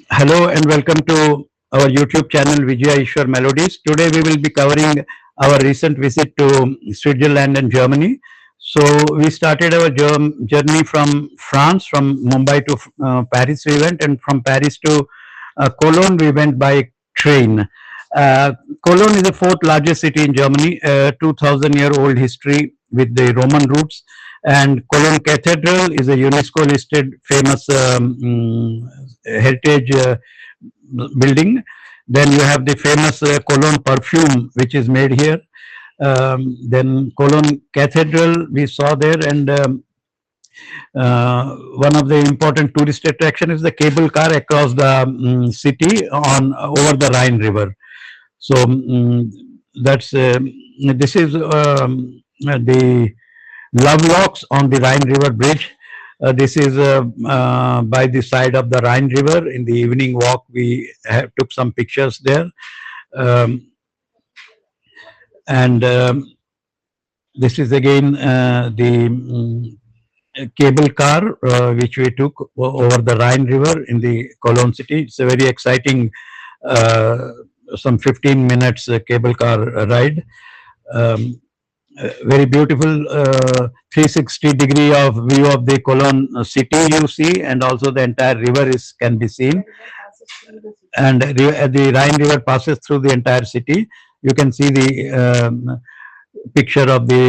Hello and welcome to our YouTube channel Vijaya Ishwar Melodies. Today we will be covering our recent visit to Switzerland and Germany. So we started our journey from France, from Mumbai to Paris we went, and from Paris to Cologne we went by train. Cologne is the fourth largest city in Germany, 2000-year-old history with the Roman roots. And Cologne Cathedral is a UNESCO listed famous heritage building. Then you have the famous Cologne perfume, which is made here. Then Cologne Cathedral we saw there, and one of the important tourist attraction is the cable car across the city on over the Rhine River. So that's this is the Lovelocks on the Rhine River Bridge. This is by the side of the Rhine River. In the evening walk, we took some pictures there. Um, and This is again the cable car which we took over the Rhine River in the Cologne city. It's a very exciting, some 15 minutes cable car ride. Um, Very beautiful 360-degree of view of the Cologne city you see, and also the entire river is can be seen. And the Rhine River passes through the entire city. You can see the picture of the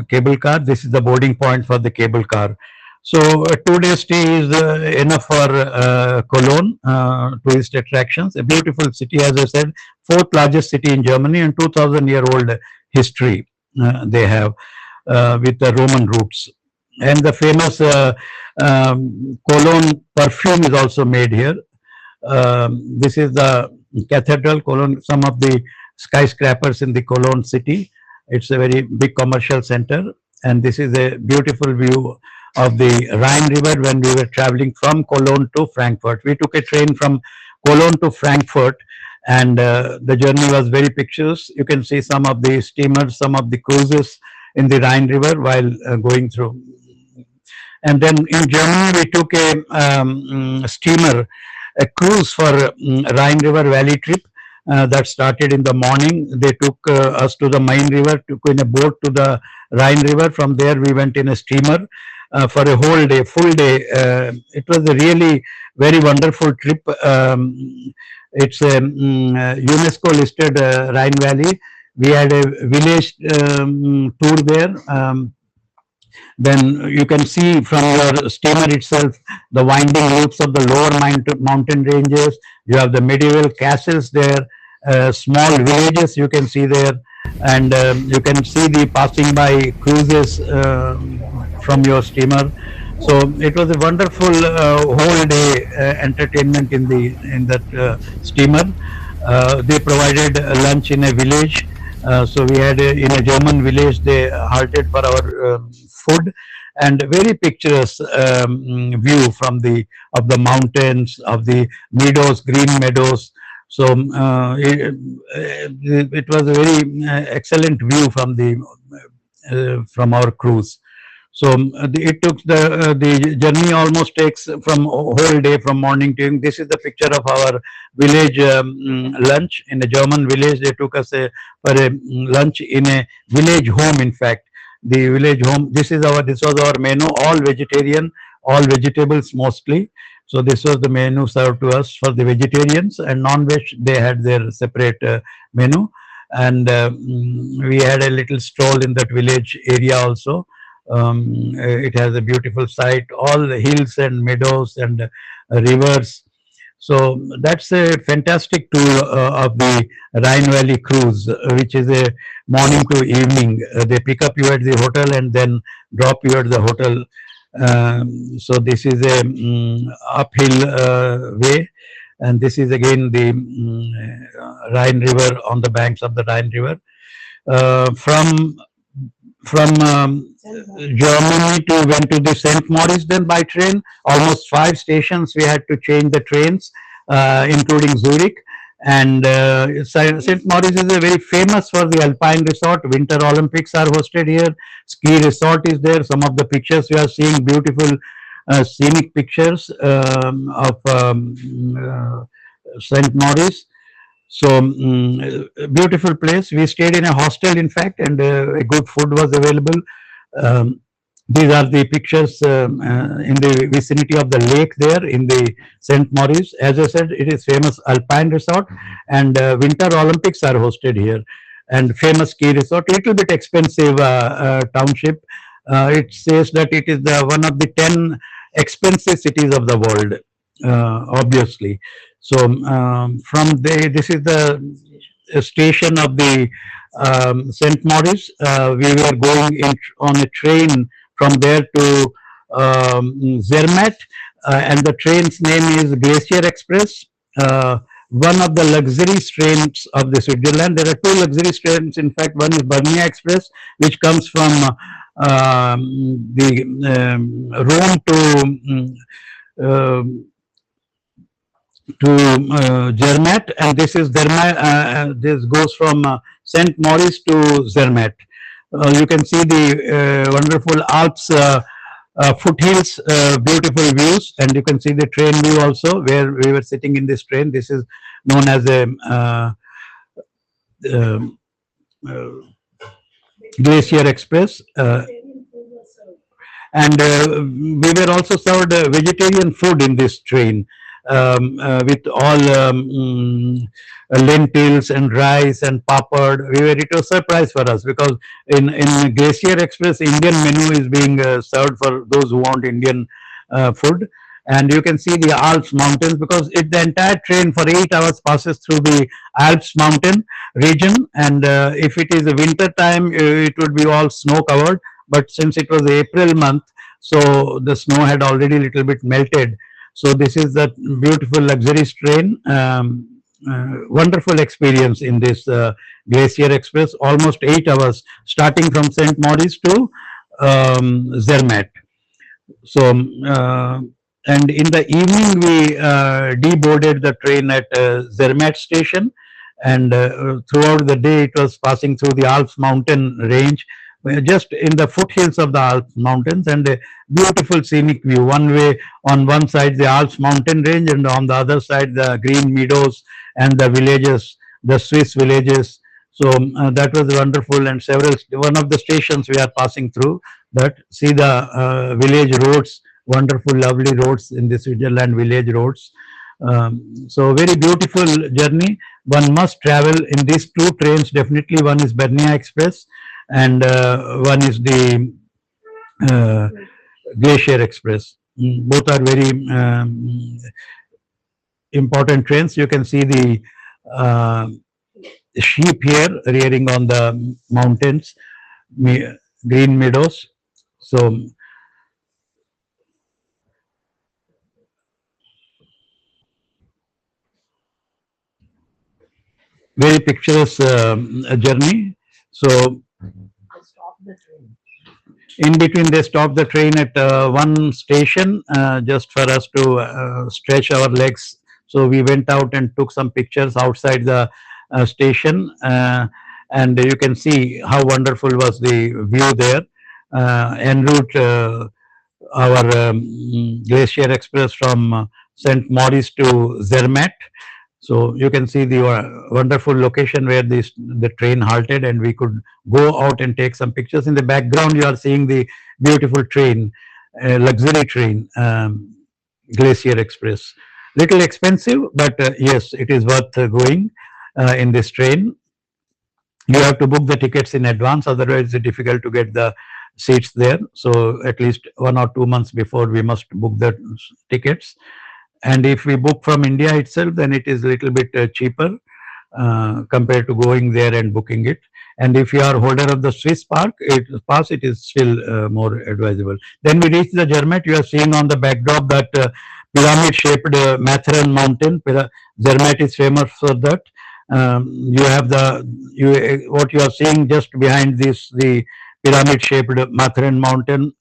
cable car. This is the boarding point for the cable car. So a 2 day stay is enough for Cologne tourist attractions. A beautiful city, as I said, fourth largest city in Germany, and 2000-year-old history they have with the Roman roots. And the famous Cologne perfume is also made here. This is the cathedral, Cologne, some of the skyscrapers in the Cologne city. It's a very big commercial center, and this is a beautiful view of the Rhine River when we were traveling from Cologne to Frankfurt. We took a train from Cologne to Frankfurt, and the journey was very picturesque. You can see some of the steamers, some of the cruises in the Rhine River while going through. And then in Germany, we took a steamer, a cruise for Rhine River Valley trip that started in the morning. They took us to the Main River, took in a boat to the Rhine River. From there, we went in a steamer for a whole day, full day. It was a really very wonderful trip. It's a UNESCO listed Rhine Valley. We had a village tour there. Then you can see from your steamer itself the winding loops of the lower mountain ranges. You have the medieval castles there, small villages you can see there, and you can see the passing by cruises from your steamer. So it was a wonderful whole day entertainment in that steamer. They provided lunch in a village. So we had in a German village. They halted for our food, and very picturesque view from the of the mountains, of the meadows, green meadows. So it was a very excellent view from our cruise. So it took the journey almost takes from whole day from morning to evening. This is the picture of our village lunch in a German village. They took us for a lunch in a village home. In fact, the village home. This was our menu. All vegetarian, all vegetables mostly. So this was the menu served to us for the vegetarians, and non-veg they had their separate menu. And we had a little stroll in that village area also. It has a beautiful sight, all the hills and meadows and rivers. So that's a fantastic tour of the Rhine Valley cruise, which is a morning to evening. They pick up you at the hotel and then drop you at the hotel. So this is a uphill way, and this is again the Rhine River on the banks of the Rhine River. From Germany to went to the St. Moritz then by train. Almost 5 stations we had to change the trains, including Zurich. And St. Moritz is a very famous for the alpine resort. Winter Olympics are hosted here. Ski resort is there. Some of the pictures we are seeing, beautiful scenic pictures of St. Maurice. So beautiful place. We stayed in a hostel, in fact, and a good food was available. Um, these are the pictures in the vicinity of the lake there in the St. Maurice. As I said, it is famous alpine resort, and Winter Olympics are hosted here. And famous ski resort, little bit expensive township. It says that it is the one of the 10 expensive cities of the world, obviously. So from this is the station of the St. Maurice. We were going in on a train from there to Zermatt, and the train's name is Glacier Express. One of the luxury trains of the Switzerland. There are two luxury trains. In fact, one is Bernia Express, which comes from the Rome to Zermatt, and this is Zermatt. This goes from Saint Maurice to Zermatt. You can see the wonderful Alps foothills, beautiful views, and you can see the train view also where we were sitting in this train. This is known as a um, uh, Glacier Express. And we were also served vegetarian food in this train, with all lentils and rice and papad. It was a surprise for us because in Glacier Express, Indian menu is being served for those who want Indian food. And you can see the Alps mountains because the entire train for 8 hours passes through the Alps mountain region. And if it is a winter time, it would be all snow covered. But since it was April month, so the snow had already a little bit melted. So this is the beautiful luxury train. Wonderful experience in this Glacier Express. Almost 8 hours, starting from St. Maurice to Zermatt. So and in the evening we deboarded the train at Zermatt station, and throughout the day it was passing through the Alps mountain range, just in the foothills of the Alps mountains, and a beautiful scenic view. One way, on one side the Alps mountain range, and on the other side the green meadows and the villages, the Swiss villages. So that was wonderful, and one of the stations we are passing through, that see the village roads, wonderful lovely roads in the Switzerland, village roads. So very beautiful journey. One must travel in these two trains definitely. One is Bernia Express, and one is the Glacier Express. Both are very important trains. You can see the sheep here rearing on the mountains, green meadows. So very picturesque journey. So in between they stopped the train at one station just for us to stretch our legs. So we went out and took some pictures outside the station, and you can see how wonderful was the view there. En route, our Glacier Express from St. Maurice to Zermatt. So you can see the wonderful location where the train halted, and we could go out and take some pictures. In the background, you are seeing the beautiful train, luxury train, Glacier Express. Little expensive, but yes, it is worth going in this train. You have to book the tickets in advance, otherwise it's difficult to get the seats there. So at least 1 or 2 months before we must book the tickets. And if we book from India itself, then it is a little bit cheaper compared to going there and booking it. And if you are holder of the Swiss pass, it is still more advisable. Then we reach the Zermatt. You are seeing on the backdrop that pyramid-shaped Matterhorn mountain. Zermatt is famous for that. You have what you are seeing just behind this, the pyramid-shaped Matterhorn mountain,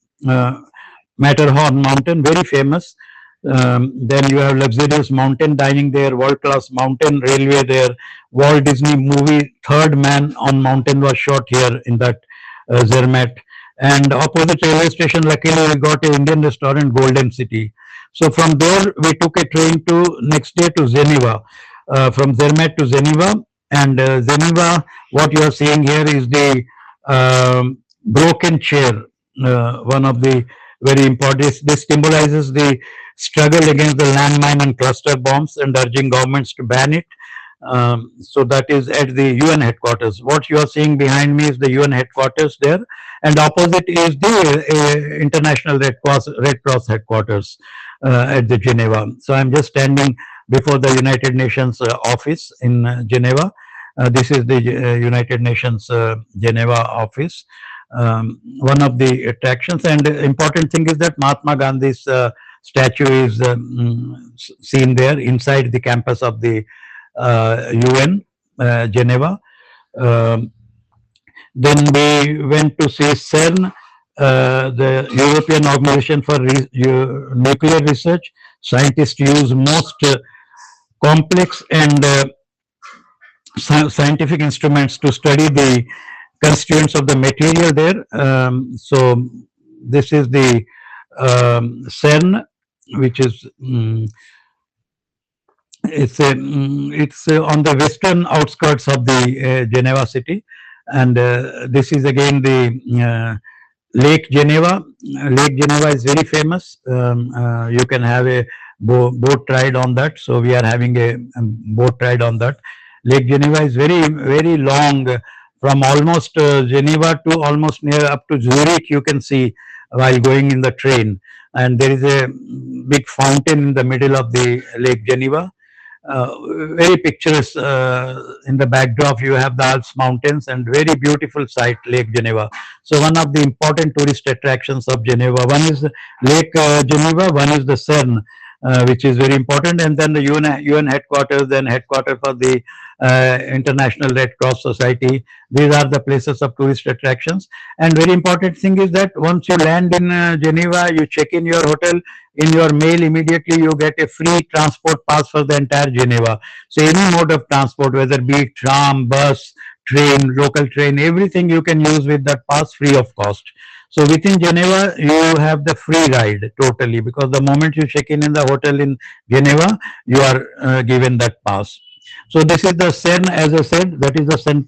very famous. Then you have luxurious mountain dining there, world-class mountain railway there. Walt Disney movie Third Man on Mountain was shot here in that Zermatt. and opposite railway station, luckily we got a Indian restaurant, Golden City. So from there we took a train to next day to Geneva, from Zermatt to Geneva, and Geneva, what you are seeing here is the broken chair, one of the very important. This symbolizes the struggle against the landmine and cluster bombs and urging governments to ban it. So that is at the UN headquarters. What you are seeing behind me is the UN headquarters there, and opposite is the International Red Cross headquarters at the Geneva. So I'm just standing before the United Nations office in Geneva. This is the United Nations Geneva office. One of the attractions and important thing is that Mahatma Gandhi's statue is seen there inside the campus of the UN Geneva. Um, then we went to see CERN, the European Organization for Nuclear Research. Scientists use most complex and scientific instruments to study the constituents of the material there. So this is the CERN, which is it's on the western outskirts of the Geneva city, and this is again the Lake Geneva. Lake Geneva is very famous. You can have a boat ride on that. So we are having a boat ride on that. Lake Geneva is very long, from almost Geneva to almost near up to Zurich. You can see while going in the train, and there is a big fountain in the middle of the Lake Geneva. Very picturesque. In the backdrop you have the Alps mountains and very beautiful sight, Lake Geneva. So one of the important tourist attractions of Geneva, one is Lake Geneva, one is the CERN, which is very important, and then the UN headquarters, then headquarters for the International Red Cross Society. These are the places of tourist attractions. And very important thing is that once you land in Geneva, you check in your hotel, in your mail immediately you get a free transport pass for the entire Geneva. So any mode of transport, whether be it tram, bus, train, local train, everything you can use with that pass free of cost. So within Geneva, you have the free ride totally, because the moment you check in the hotel in Geneva, you are given that pass. So this is the CERN, as I said, that is the CERN,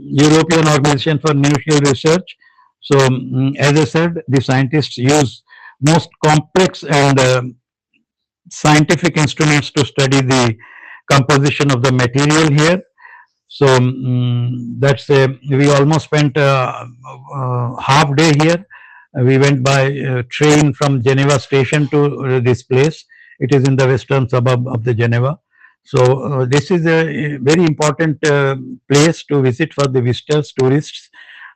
European Organization for Nuclear Research. So as I said, the scientists use most complex and scientific instruments to study the composition of the material here. So that's we almost spent half day here. We went by train from Geneva station to this place. It is in the western suburb of the Geneva. So this is a very important place to visit for the visitors, tourists.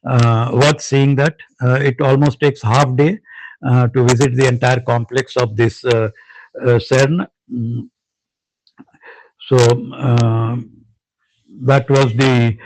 Worth seeing that. It almost takes half day to visit the entire complex of this CERN. So that was the